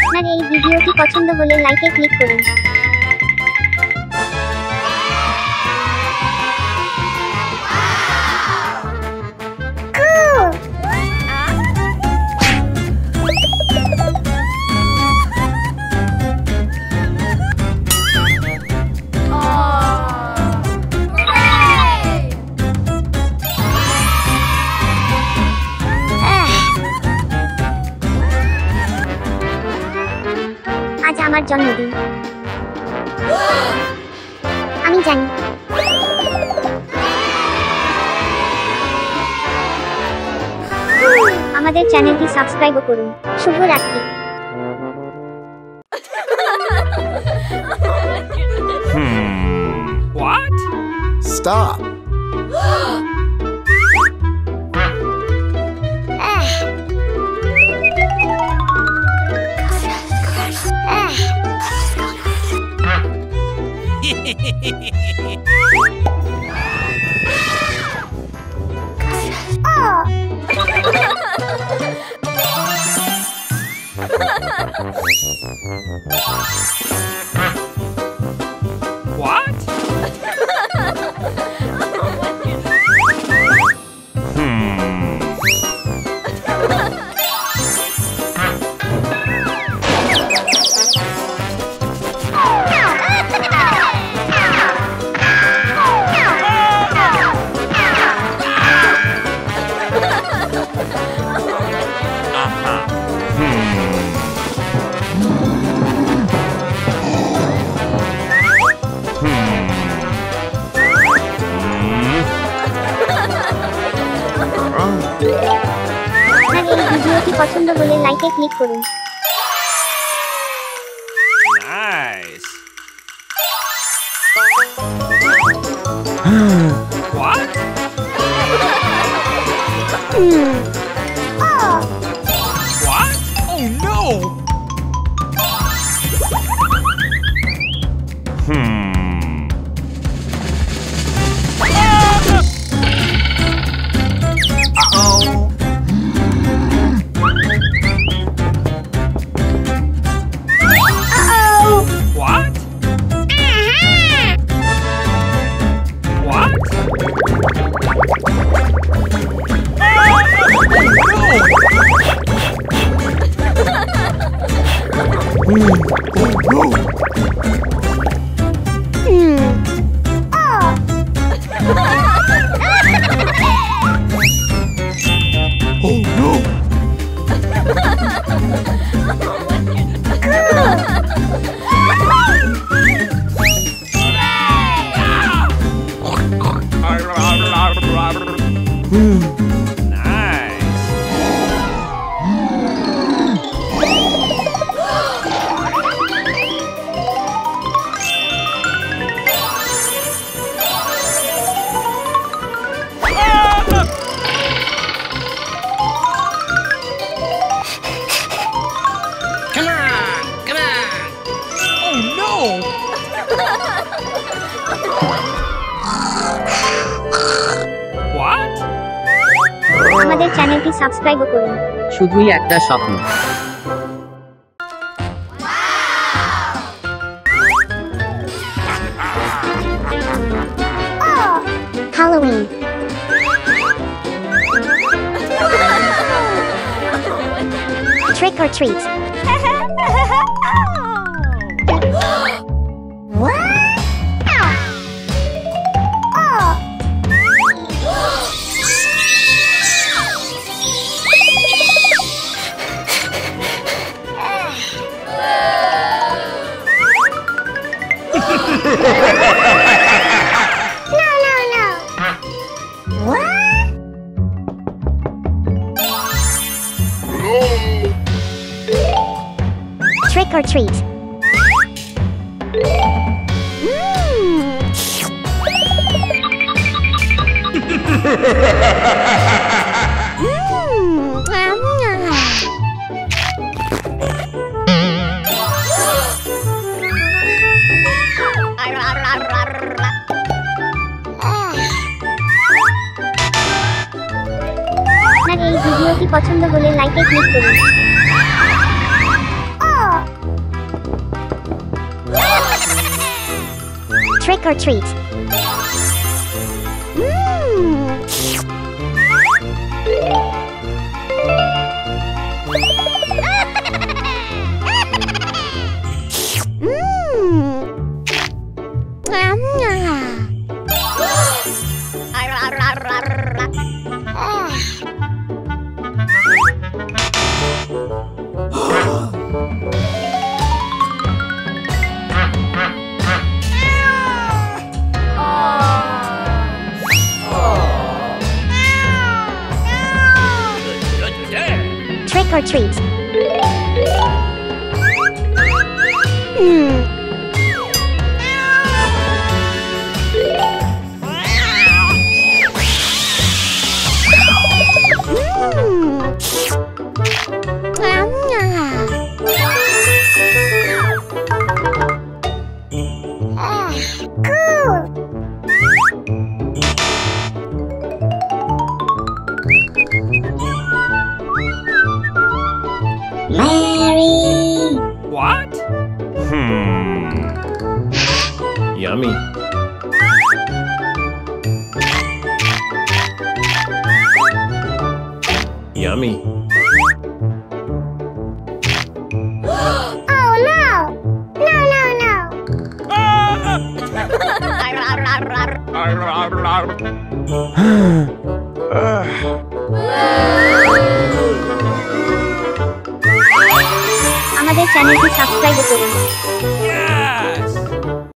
আপনার এই ভিডিওটি পছন্দ হলে লাইকে ক্লিক করুন। আজ আমার জন্মদিন। আমি জানি। আমাদের চ্যানেলটি সাবস্ক্রাইব করুন। শুভরাত্রি। What? Stop. What? আপনার এই ভিডিওটি পছন্দ হলে লাইকে ক্লিক করুন। Nice. What? What? Oh no! What? What? Nice. Come on, come on. Oh no. What? আমাদের চ্যানেলটি সাবস্ক্রাইব করুন। শুধুই একটা স্বপ্ন। Halloween. Trick or treat. What? No. What? Trick or treat. আপনার এই ভিডিওটি পছন্দ হলে লাইকে ক্লিক করুন। Trick or treat. Trick or treat. Mary! What? Yummy. Yummy. Oh no! No, no, no! আমাদের চ্যানেলটি সাবস্ক্রাইব করুন।